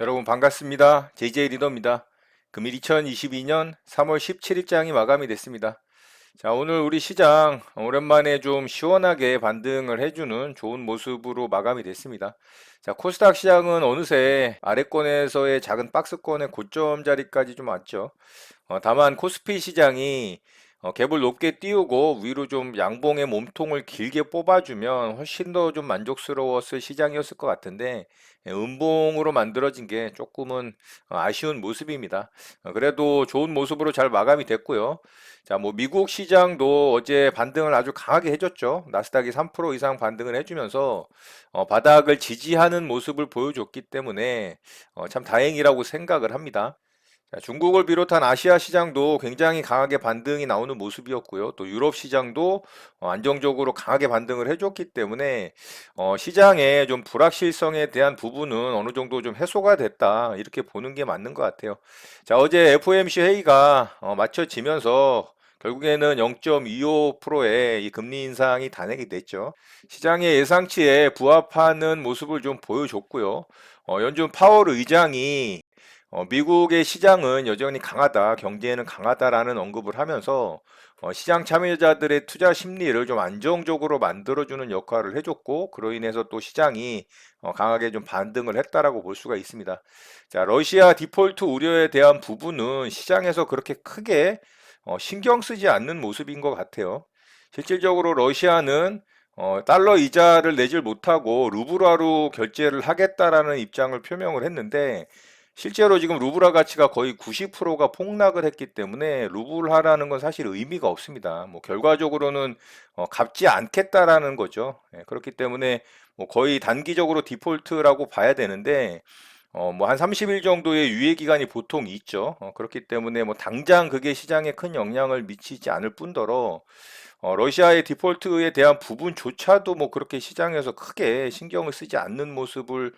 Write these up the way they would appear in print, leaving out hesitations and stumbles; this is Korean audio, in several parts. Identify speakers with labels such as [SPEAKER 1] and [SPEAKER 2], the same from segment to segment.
[SPEAKER 1] 여러분 반갑습니다. JJ 리더입니다. 금일 2022년 3월 17일장이 마감이 됐습니다. 자, 오늘 우리 시장 오랜만에 좀 시원하게 반등을 해주는 좋은 모습으로 마감이 됐습니다. 자, 코스닥 시장은 어느새 아래권에서의 작은 박스권의 고점 자리까지 좀 왔죠. 다만 코스피 시장이 갭을 높게 띄우고 위로 좀 양봉의 몸통을 길게 뽑아주면 훨씬 더 좀 만족스러웠을 시장이었을 것 같은데 음봉으로 만들어진 게 조금은 아쉬운 모습입니다. 그래도 좋은 모습으로 잘 마감이 됐고요. 자, 뭐 미국 시장도 어제 반등을 아주 강하게 해줬죠. 나스닥이 3% 이상 반등을 해주면서 바닥을 지지하는 모습을 보여줬기 때문에 참 다행이라고 생각을 합니다. 자, 중국을 비롯한 아시아 시장도 굉장히 강하게 반등이 나오는 모습이었고요. 또 유럽 시장도 안정적으로 강하게 반등을 해줬기 때문에 시장의 좀 불확실성에 대한 부분은 어느 정도 좀 해소가 됐다. 이렇게 보는 게 맞는 것 같아요. 자, 어제 FOMC 회의가 마쳐지면서 결국에는 0.25%의 이 금리 인상이 단행이 됐죠. 시장의 예상치에 부합하는 모습을 좀 보여줬고요. 연준 파월 의장이 미국의 시장은 여전히 강하다, 경제는 강하다라는 언급을 하면서 시장 참여자들의 투자 심리를 좀 안정적으로 만들어주는 역할을 해줬고, 그로 인해서 또 시장이 강하게 좀 반등을 했다라고 볼 수가 있습니다. 자, 러시아 디폴트 우려에 대한 부분은 시장에서 그렇게 크게 신경 쓰지 않는 모습인 것 같아요. 실질적으로 러시아는 달러 이자를 내질 못하고 루블화로 결제를 하겠다라는 입장을 표명을 했는데 실제로 지금 루블화 가치가 거의 90%가 폭락을 했기 때문에 루블화라는 건 사실 의미가 없습니다. 뭐 결과적으로는 갚지 않겠다라는 거죠. 예, 그렇기 때문에 뭐 거의 단기적으로 디폴트라고 봐야 되는데 뭐 한 30일 정도의 유예 기간이 보통 있죠. 그렇기 때문에 뭐 당장 그게 시장에 큰 영향을 미치지 않을 뿐더러 러시아의 디폴트에 대한 부분조차도 뭐 그렇게 시장에서 크게 신경을 쓰지 않는 모습을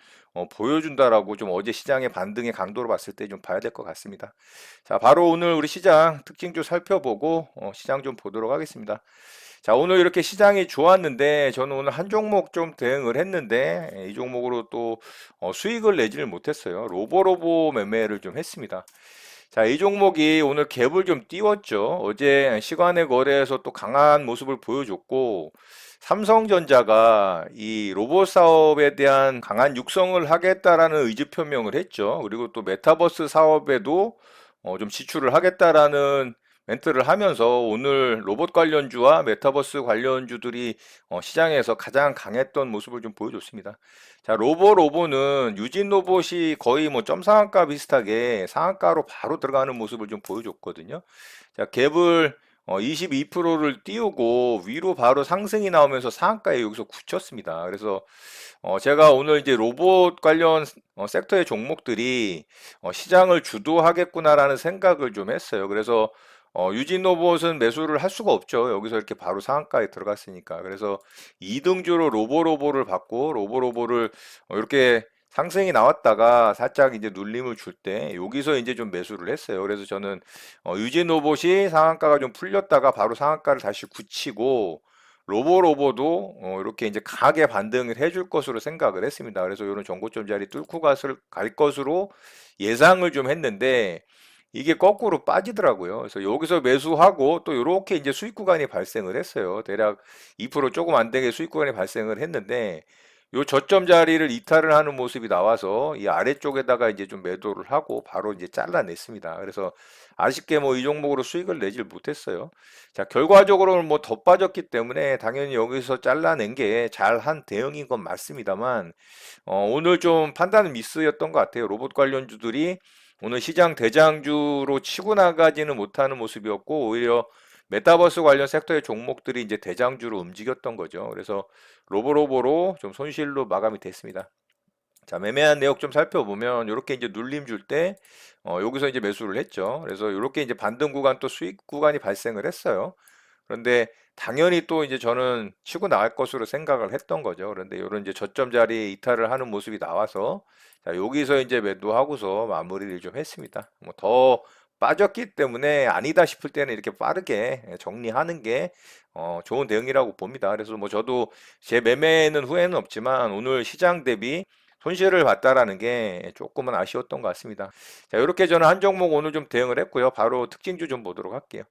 [SPEAKER 1] 보여준다라고 좀 어제 시장의 반등의 강도로 봤을 때 좀 봐야 될 것 같습니다. 자, 바로 오늘 우리 시장 특징 좀 살펴보고 시장 좀 보도록 하겠습니다. 자, 오늘 이렇게 시장이 좋았는데 저는 오늘 한 종목 좀 대응을 했는데 이 종목으로 또 수익을 내지를 못했어요. 로보로보 매매를 좀 했습니다. 자, 이 종목이 오늘 갭을 좀 띄웠죠. 어제 시간의 거래에서 또 강한 모습을 보여줬고, 삼성전자가 이 로봇 사업에 대한 강한 육성을 하겠다라는 의지 표명을 했죠. 그리고 또 메타버스 사업에도 좀 지출을 하겠다라는 멘트를 하면서 오늘 로봇 관련주와 메타버스 관련주들이 시장에서 가장 강했던 모습을 좀 보여줬습니다. 자, 로보는 유진 로봇이 거의 뭐 점상한가 비슷하게 상한가로 바로 들어가는 모습을 좀 보여줬거든요. 자, 갭을 22%를 띄우고 위로 바로 상승이 나오면서 상한가에 여기서 굳혔습니다. 그래서 제가 오늘 이제 로봇 관련 섹터의 종목들이 시장을 주도하겠구나라는 생각을 좀 했어요. 그래서 유진 로봇은 매수를 할 수가 없죠. 여기서 이렇게 바로 상한가에 들어갔으니까. 그래서 2등주로 로보를 받고 로보를 이렇게 상승이 나왔다가 살짝 이제 눌림을 줄 때 여기서 이제 좀 매수를 했어요. 그래서 저는 유진 로봇이 상한가가 좀 풀렸다가 바로 상한가를 다시 굳히고 로보도 이렇게 이제 강하게 반등을 해줄 것으로 생각을 했습니다. 그래서 이런 정고점 자리 뚫고 갈 것으로 예상을 좀 했는데 이게 거꾸로 빠지더라고요. 그래서 여기서 매수하고 또 이렇게 이제 수익 구간이 발생을 했어요. 대략 2% 조금 안 되게 수익 구간이 발생을 했는데 요 저점 자리를 이탈을 하는 모습이 나와서 이 아래쪽에다가 이제 좀 매도를 하고 바로 이제 잘라냈습니다. 그래서 아쉽게 뭐 이 종목으로 수익을 내질 못했어요. 자, 결과적으로는 뭐 더 빠졌기 때문에 당연히 여기서 잘라낸 게 잘한 대응인 건 맞습니다만 오늘 좀 판단 미스였던 것 같아요. 로봇 관련주들이 오늘 시장 대장주로 치고 나가지는 못하는 모습이었고 오히려 메타버스 관련 섹터의 종목들이 이제 대장주로 움직였던 거죠. 그래서 로보로 좀 손실로 마감이 됐습니다. 자, 매매한 내역 좀 살펴보면 이렇게 이제 눌림 줄 때 여기서 이제 매수를 했죠. 그래서 이렇게 이제 반등 구간 또 수익 구간이 발생을 했어요. 그런데 당연히 또 이제 저는 치고 나갈 것으로 생각을 했던 거죠. 그런데 이런 이제 저점 자리에 이탈을 하는 모습이 나와서 자, 여기서 이제 매도하고서 마무리를 좀 했습니다. 뭐 더 빠졌기 때문에 아니다 싶을 때는 이렇게 빠르게 정리하는 게 좋은 대응이라고 봅니다. 그래서 뭐 저도 제 매매는 후회는 없지만 오늘 시장 대비 손실을 봤다라는 게 조금은 아쉬웠던 것 같습니다. 자, 이렇게 저는 한 종목 오늘 좀 대응을 했고요. 바로 특징주 좀 보도록 할게요.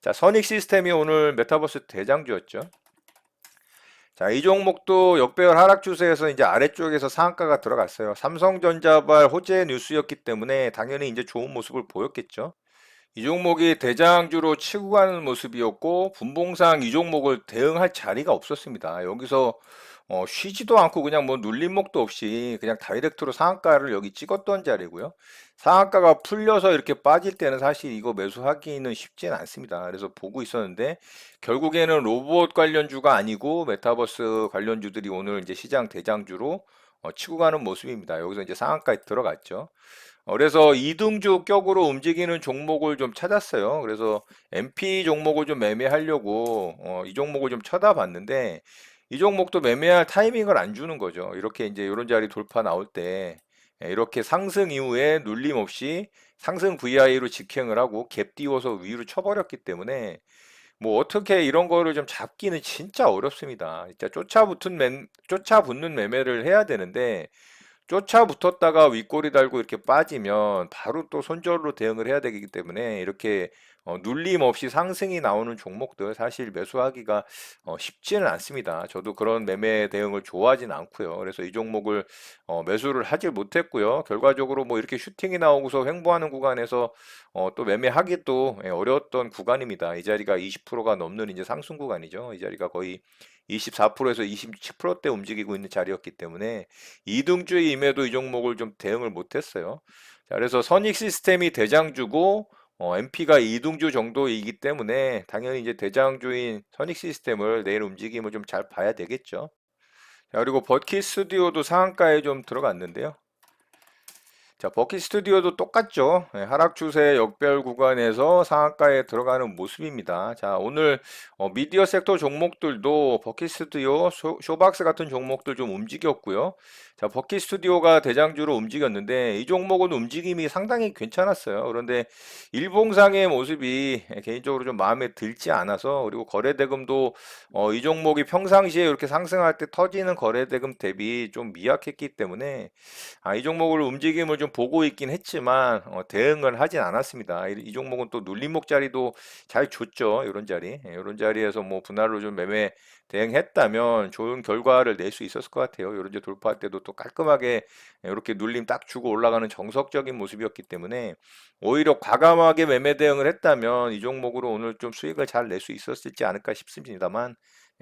[SPEAKER 1] 자, 선익 시스템이 오늘 메타버스 대장주였죠. 자, 이 종목도 역배열 하락 추세에서 이제 아래쪽에서 상한가가 들어갔어요. 삼성전자발 호재 뉴스였기 때문에 당연히 이제 좋은 모습을 보였겠죠. 이 종목이 대장주로 치고 가는 모습이었고 분봉상 이 종목을 대응할 자리가 없었습니다. 여기서 쉬지도 않고 그냥 뭐 눌림목도 없이 그냥 다이렉트로 상한가를 여기 찍었던 자리고요. 상한가가 풀려서 이렇게 빠질 때는 사실 이거 매수하기는 쉽지는 않습니다. 그래서 보고 있었는데 결국에는 로봇 관련주가 아니고 메타버스 관련주들이 오늘 이제 시장 대장주로 치고 가는 모습입니다. 여기서 이제 상한가에 들어갔죠. 그래서 이등주 격으로 움직이는 종목을 좀 찾았어요. 그래서 MP 종목을 좀 매매하려고 이 종목을 좀 쳐다봤는데 이 종목도 매매할 타이밍을 안 주는 거죠. 이렇게 이제 이런 자리 돌파 나올 때 이렇게 상승 이후에 눌림 없이 상승 VI로 직행을 하고 갭 띄워서 위로 쳐버렸기 때문에 뭐 어떻게 이런 거를 좀 잡기는 진짜 어렵습니다. 진짜 쫓아붙는 매매를 해야 되는데 쫓아붙었다가 윗꼬리 달고 이렇게 빠지면 바로 또 손절로 대응을 해야 되기 때문에 이렇게 눌림 없이 상승이 나오는 종목들 사실 매수하기가 쉽지는 않습니다. 저도 그런 매매 대응을 좋아하진 않고요. 그래서 이 종목을 매수를 하질 못했고요. 결과적으로 뭐 이렇게 슈팅이 나오고서 횡보하는 구간에서 또 매매하기도 어려웠던 구간입니다. 이 자리가 20%가 넘는 이제 상승 구간이죠. 이 자리가 거의 24%에서 27%대 움직이고 있는 자리였기 때문에 이등주임에도 이 종목을 좀 대응을 못했어요. 자, 그래서 선익 시스템이 대장주고 MP가 이등주 정도이기 때문에 당연히 이제 대장주인 선익 시스템을 내일 움직임을 좀 잘 봐야 되겠죠. 자, 그리고 버킷 스튜디오도 상한가에 좀 들어갔는데요. 자, 버킷 스튜디오도 똑같죠. 하락 추세 역별 구간에서 상한가에 들어가는 모습입니다. 자, 오늘 미디어 섹터 종목들도 버킷 스튜디오, 쇼박스 같은 종목들 좀 움직였고요. 자, 버킷 스튜디오가 대장주로 움직였는데 이 종목은 움직임이 상당히 괜찮았어요. 그런데 일봉상의 모습이 개인적으로 좀 마음에 들지 않아서 그리고 거래대금도 이 종목이 평상시에 이렇게 상승할 때 터지는 거래대금 대비 좀 미약했기 때문에 이 종목을 움직임을 좀 보고 있긴 했지만 대응을 하진 않았습니다. 이 종목은 또 눌림목 자리도 잘 줬죠. 이런 자리. 이런 자리에서 뭐 분할로 좀 매매 대응했다면 좋은 결과를 낼 수 있었을 것 같아요. 이런 데 돌파할 때도 또 깔끔하게 이렇게 눌림 딱 주고 올라가는 정석적인 모습이었기 때문에 오히려 과감하게 매매 대응을 했다면 이 종목으로 오늘 좀 수익을 잘 낼 수 있었지 않을까 싶습니다만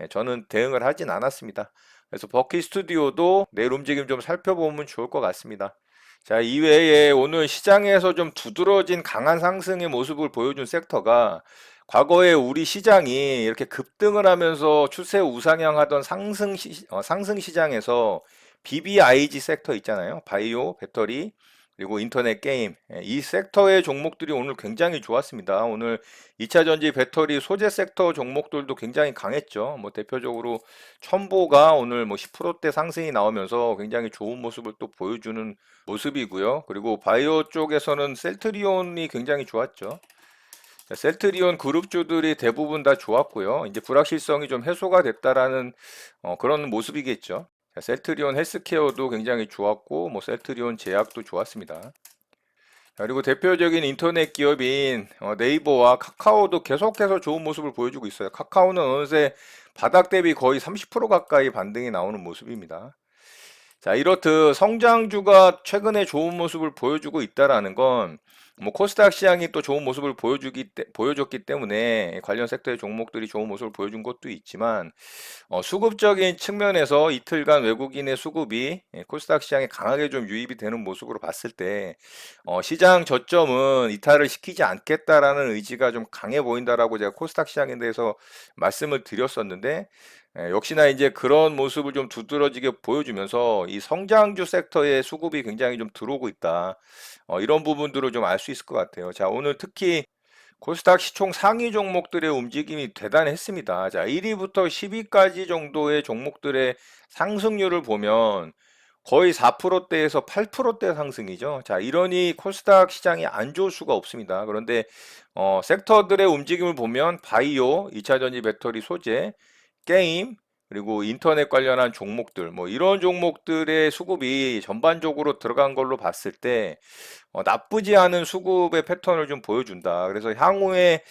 [SPEAKER 1] 저는 대응을 하진 않았습니다. 그래서 버키 스튜디오도 내일 움직임 좀 살펴보면 좋을 것 같습니다. 자, 이외에 오늘 시장에서 좀 두드러진 강한 상승의 모습을 보여준 섹터가 과거에 우리 시장이 이렇게 급등을 하면서 추세 우상향하던 상승 시장에서 BBIG 섹터 있잖아요. 바이오, 배터리, 그리고 인터넷 게임. 이 섹터의 종목들이 오늘 굉장히 좋았습니다. 오늘 2차 전지 배터리 소재 섹터 종목들도 굉장히 강했죠. 뭐 대표적으로 첨보가 오늘 뭐 10%대 상승이 나오면서 굉장히 좋은 모습을 또 보여주는 모습이고요. 그리고 바이오 쪽에서는 셀트리온이 굉장히 좋았죠. 셀트리온 그룹주들이 대부분 다 좋았고요. 이제 불확실성이 좀 해소가 됐다라는 그런 모습이겠죠. 셀트리온 헬스케어도 굉장히 좋았고, 뭐 셀트리온 제약도 좋았습니다. 그리고 대표적인 인터넷 기업인 네이버와 카카오도 계속해서 좋은 모습을 보여주고 있어요. 카카오는 어느새 바닥 대비 거의 30% 가까이 반등이 나오는 모습입니다. 자, 이렇듯 성장주가 최근에 좋은 모습을 보여주고 있다라는 건 뭐 코스닥 시장이 또 좋은 모습을 보여줬기 때문에 관련 섹터의 종목들이 좋은 모습을 보여준 것도 있지만 수급적인 측면에서 이틀간 외국인의 수급이 코스닥 시장에 강하게 좀 유입이 되는 모습으로 봤을 때 시장 저점은 이탈을 시키지 않겠다라는 의지가 좀 강해 보인다라고 제가 코스닥 시장에 대해서 말씀을 드렸었는데 역시나 이제 그런 모습을 좀 두드러지게 보여주면서 이 성장주 섹터의 수급이 굉장히 좀 들어오고 있다. 이런 부분들을 좀 알 수 있을 것 같아요. 자, 오늘 특히 코스닥 시총 상위 종목들의 움직임이 대단했습니다. 자, 1위부터 10위까지 정도의 종목들의 상승률을 보면 거의 4%대에서 8%대 상승이죠. 자, 이러니 코스닥 시장이 안 좋을 수가 없습니다. 그런데 섹터들의 움직임을 보면 바이오, 2차전지 배터리 소재, 게임, 그리고 인터넷 관련한 종목들, 뭐 이런 종목들의 수급이 전반적으로 들어간 걸로 봤을 때 나쁘지 않은 수급의 패턴을 좀 보여준다. 그래서 향후에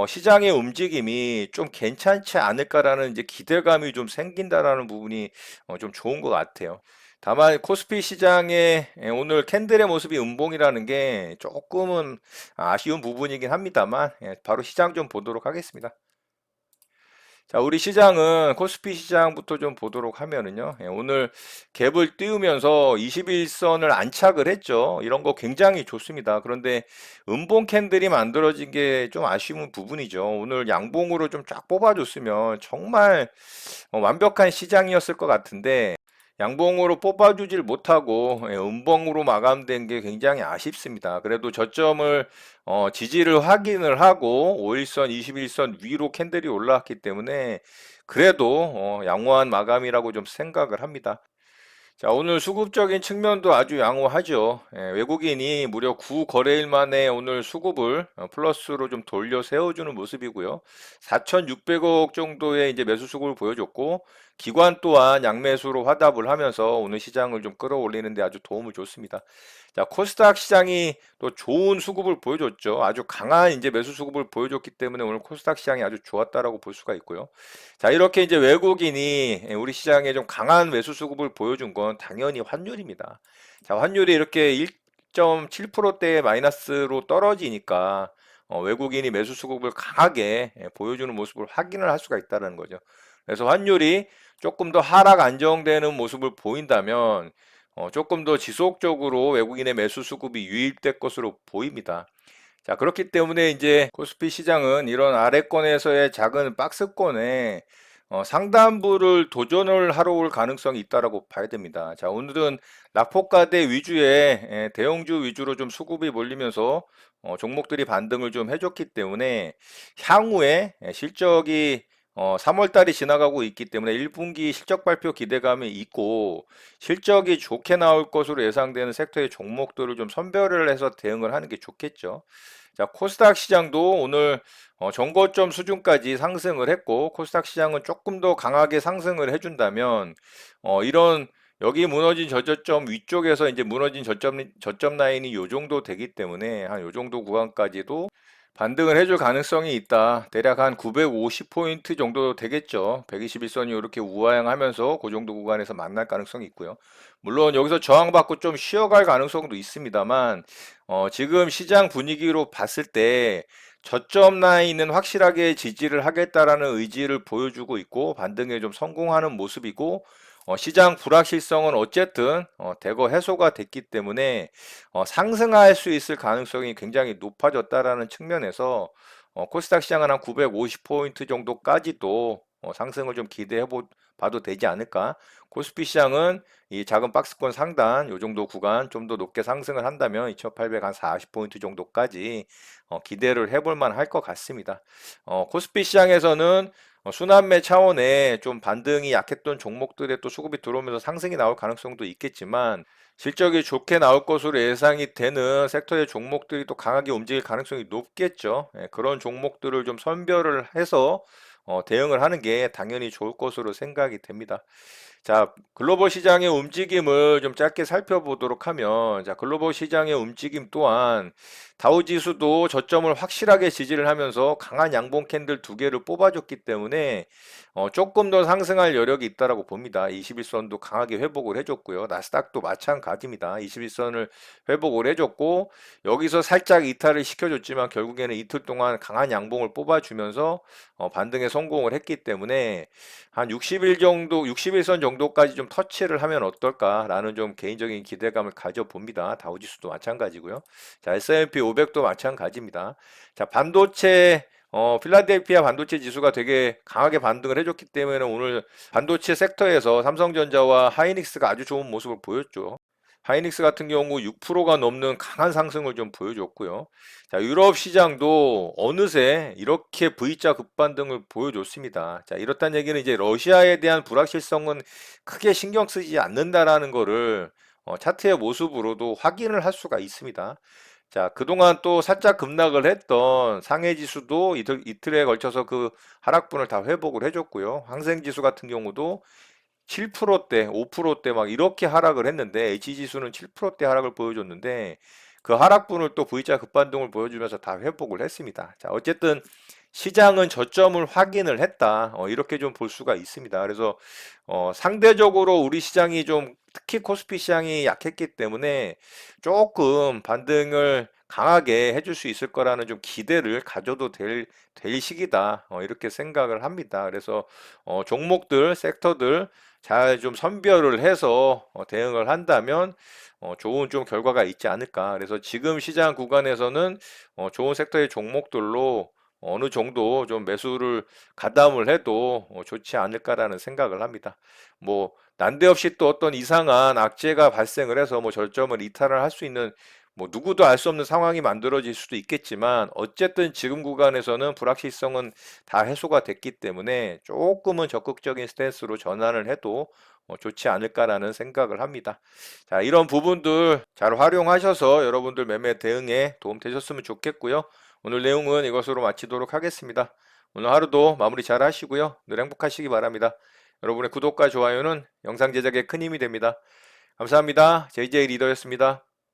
[SPEAKER 1] 시장의 움직임이 좀 괜찮지 않을까라는 이제 기대감이 좀 생긴다라는 부분이 좀 좋은 것 같아요. 다만 코스피 시장의 오늘 캔들의 모습이 음봉이라는 게 조금은 아쉬운 부분이긴 합니다만 바로 시장 좀 보도록 하겠습니다. 자, 우리 시장은 코스피 시장부터 좀 보도록 하면은요. 오늘 갭을 띄우면서 21선을 안착을 했죠. 이런 거 굉장히 좋습니다. 그런데 음봉 캔들이 만들어진 게 좀 아쉬운 부분이죠. 오늘 양봉으로 좀 쫙 뽑아줬으면 정말 완벽한 시장이었을 것 같은데 양봉으로 뽑아주질 못하고 음봉으로 마감된 게 굉장히 아쉽습니다. 그래도 저점을 지지를 확인을 하고 5일선, 21선 위로 캔들이 올라왔기 때문에 그래도 양호한 마감이라고 좀 생각을 합니다. 자, 오늘 수급적인 측면도 아주 양호하죠. 외국인이 무려 9거래일 만에 오늘 수급을 플러스로 좀 돌려 세워주는 모습이고요. 4,600억 정도의 이제 매수 수급을 보여줬고, 기관 또한 양매수로 화답을 하면서 오늘 시장을 좀 끌어올리는 데 아주 도움을 줬습니다. 자, 코스닥 시장이 또 좋은 수급을 보여줬죠. 아주 강한 이제 매수 수급을 보여줬기 때문에 오늘 코스닥 시장이 아주 좋았다라고 볼 수가 있고요. 자, 이렇게 이제 외국인이 우리 시장에 좀 강한 매수 수급을 보여준 건 당연히 환율입니다. 자, 환율이 이렇게 1.7%대 마이너스로 떨어지니까 외국인이 매수 수급을 강하게 보여주는 모습을 확인을 할 수가 있다는 거죠. 그래서 환율이 조금 더 하락 안정되는 모습을 보인다면 조금 더 지속적으로 외국인의 매수 수급이 유입될 것으로 보입니다. 자, 그렇기 때문에 이제 코스피 시장은 이런 아래권에서의 작은 박스권에 상단부를 도전을 하러 올 가능성이 있다라고 봐야 됩니다. 자, 오늘은 낙폭가대 위주의 대형주 위주로 좀 수급이 몰리면서 종목들이 반등을 좀 해줬기 때문에 향후에 실적이 3월 달이 지나가고 있기 때문에 1분기 실적 발표 기대감이 있고 실적이 좋게 나올 것으로 예상되는 섹터의 종목들을 좀 선별을 해서 대응을 하는 게 좋겠죠. 자, 코스닥 시장도 오늘 전고점 수준까지 상승을 했고 코스닥 시장은 조금 더 강하게 상승을 해준다면 이런 여기 무너진 저저점 위쪽에서 이제 무너진 저점 라인이 요 정도 되기 때문에 한 요 정도 구간까지도 반등을 해줄 가능성이 있다. 대략 한 950포인트 정도 되겠죠. 121선이 이렇게 우하향하면서 그 정도 구간에서 만날 가능성이 있고요. 물론 여기서 저항받고 좀 쉬어갈 가능성도 있습니다만 지금 시장 분위기로 봤을 때 저점 라인은 확실하게 지지를 하겠다라는 의지를 보여주고 있고 반등에 좀 성공하는 모습이고 시장 불확실성은 어쨌든 대거 해소가 됐기 때문에 상승할 수 있을 가능성이 굉장히 높아졌다라는 측면에서 코스닥 시장은 한 950포인트 정도까지도 상승을 좀 기대해 봐도 되지 않을까. 코스피 시장은 이 작은 박스권 상단 요 정도 구간 좀 더 높게 상승을 한다면 2840포인트 정도까지 기대를 해볼 만할 것 같습니다. 코스피 시장에서는 순환매 차원에 좀 반등이 약했던 종목들에 또 수급이 들어오면서 상승이 나올 가능성도 있겠지만 실적이 좋게 나올 것으로 예상이 되는 섹터의 종목들이 또 강하게 움직일 가능성이 높겠죠. 그런 종목들을 좀 선별을 해서 대응을 하는 게 당연히 좋을 것으로 생각이 됩니다. 자, 글로벌 시장의 움직임을 좀 짧게 살펴보도록 하면, 자, 글로벌 시장의 움직임 또한 다우지수도 저점을 확실하게 지지를 하면서 강한 양봉 캔들 두 개를 뽑아줬기 때문에 조금 더 상승할 여력이 있다라고 봅니다. 21선도 강하게 회복을 해줬고요. 나스닥도 마찬가지입니다. 21선을 회복을 해줬고 여기서 살짝 이탈을 시켜줬지만 결국에는 이틀 동안 강한 양봉을 뽑아주면서 반등에 성공을 했기 때문에 한 60일 정도, 61선 정도까지 좀 터치를 하면 어떨까라는 좀 개인적인 기대감을 가져봅니다. 다우지수도 마찬가지고요. 자, S&P 500도 마찬가지입니다. 자, 반도체 필라델피아 반도체 지수가 되게 강하게 반등을 해줬기 때문에 오늘 반도체 섹터에서 삼성전자와 하이닉스가 아주 좋은 모습을 보였죠. 하이닉스 같은 경우 6%가 넘는 강한 상승을 좀 보여줬고요. 자, 유럽 시장도 어느새 이렇게 V자 급반등을 보여줬습니다. 자, 이렇다는 얘기는 이제 러시아에 대한 불확실성은 크게 신경 쓰지 않는다라는 거를 차트의 모습으로도 확인을 할 수가 있습니다. 자, 그동안 또 살짝 급락을 했던 상해 지수도 이틀에 걸쳐서 그 하락분을 다 회복을 해줬고요. 항생 지수 같은 경우도 7%대, 5%대 막 이렇게 하락을 했는데 H지수는 7%대 하락을 보여줬는데 그 하락분을 또 V자 급반등을 보여주면서 다 회복을 했습니다. 자, 어쨌든 시장은 저점을 확인을 했다. 이렇게 좀 볼 수가 있습니다. 그래서 상대적으로 우리 시장이 좀 특히 코스피 시장이 약했기 때문에 조금 반등을 강하게 해줄 수 있을 거라는 좀 기대를 가져도 될 시기다. 이렇게 생각을 합니다. 그래서 종목들, 섹터들 잘 좀 선별을 해서 대응을 한다면 좋은 좀 결과가 있지 않을까. 그래서 지금 시장 구간에서는 좋은 섹터의 종목들로 어느 정도 좀 매수를 가담을 해도 좋지 않을까라는 생각을 합니다. 뭐 난데없이 또 어떤 이상한 악재가 발생을 해서 뭐 절점을 이탈을 할 수 있는 뭐 누구도 알 수 없는 상황이 만들어질 수도 있겠지만 어쨌든 지금 구간에서는 불확실성은 다 해소가 됐기 때문에 조금은 적극적인 스탠스로 전환을 해도 좋지 않을까라는 생각을 합니다. 자, 이런 부분들 잘 활용하셔서 여러분들 매매 대응에 도움 되셨으면 좋겠고요. 오늘 내용은 이것으로 마치도록 하겠습니다. 오늘 하루도 마무리 잘 하시고요. 늘 행복하시기 바랍니다. 여러분의 구독과 좋아요는 영상 제작에 큰 힘이 됩니다. 감사합니다. JJ 리더였습니다.